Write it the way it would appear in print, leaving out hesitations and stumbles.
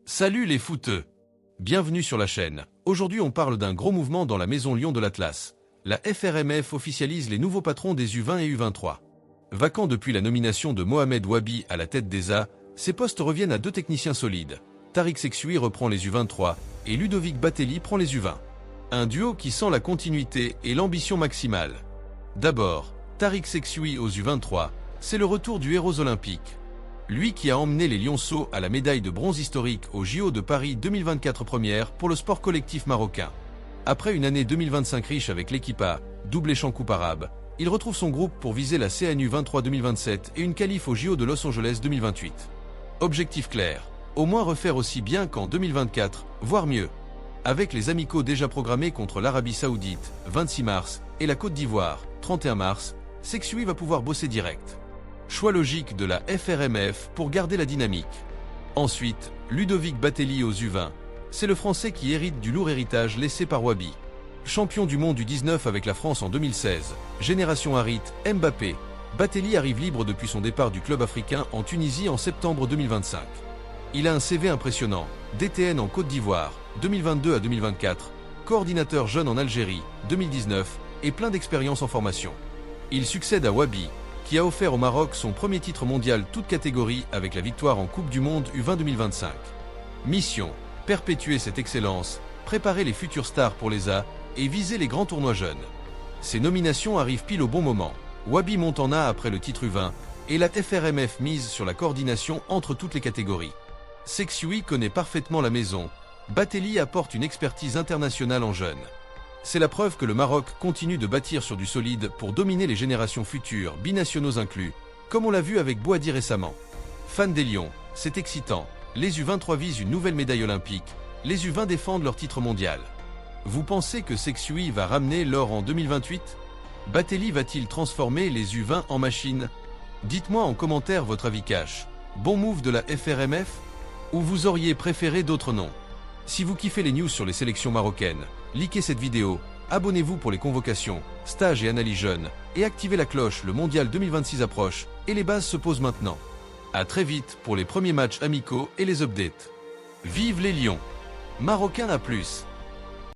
Salut les footeux! Bienvenue sur la chaîne. Aujourd'hui on parle d'un gros mouvement dans la maison Lion de l'Atlas. La FRMF officialise les nouveaux patrons des U20 et U23. Vacants depuis la nomination de Mohamed Wabi à la tête des A, ces postes reviennent à deux techniciens solides. Tariq Sexui reprend les U23 et Ludovic Batelli prend les U20. Un duo qui sent la continuité et l'ambition maximale. D'abord, Tariq Sexui aux U23, c'est le retour du héros olympique. Lui qui a emmené les Lionceaux à la médaille de bronze historique au JO de Paris 2024 première pour le sport collectif marocain. Après une année 2025 riche avec l'équipe A, double échant coupe arabe, il retrouve son groupe pour viser la CNU 23 2027 et une qualif au JO de Los Angeles 2028. Objectif clair, au moins refaire aussi bien qu'en 2024, voire mieux. Avec les amicaux déjà programmés contre l'Arabie Saoudite, 26 mars, et la Côte d'Ivoire, 31 mars, Sexui va pouvoir bosser direct. Choix logique de la FRMF pour garder la dynamique. Ensuite, Ludovic Batelli aux U20. C'est le Français qui hérite du lourd héritage laissé par Wabi. Champion du monde du 19 avec la France en 2016, génération Harit, Mbappé, Batelli arrive libre depuis son départ du club africain en Tunisie en septembre 2025. Il a un CV impressionnant, DTN en Côte d'Ivoire, 2022 à 2024, coordinateur jeune en Algérie, 2019, et plein d'expérience en formation. Il succède à Wabi, qui a offert au Maroc son premier titre mondial toute catégorie avec la victoire en Coupe du Monde U20 2025. Mission, perpétuer cette excellence, préparer les futures stars pour les A et viser les grands tournois jeunes. Ces nominations arrivent pile au bon moment. Wabi monte en A après le titre U20 et la FRMF mise sur la coordination entre toutes les catégories. Sexui connaît parfaitement la maison, Batelli apporte une expertise internationale en jeunes. C'est la preuve que le Maroc continue de bâtir sur du solide pour dominer les générations futures, binationaux inclus, comme on l'a vu avec Boadi récemment. Fan des Lions, c'est excitant, les U23 visent une nouvelle médaille olympique, les U20 défendent leur titre mondial. Vous pensez que Sexui va ramener l'or en 2028? Batelli va-t-il transformer les U20 en machine? Dites-moi en commentaire votre avis cash. Bon move de la FRMF? Ou vous auriez préféré d'autres noms? Si vous kiffez les news sur les sélections marocaines, likez cette vidéo, abonnez-vous pour les convocations, stages et analyses jeunes, et activez la cloche, le mondial 2026 approche, et les bases se posent maintenant. A très vite pour les premiers matchs amicaux et les updates. Vive les Lions! Marocains à plus!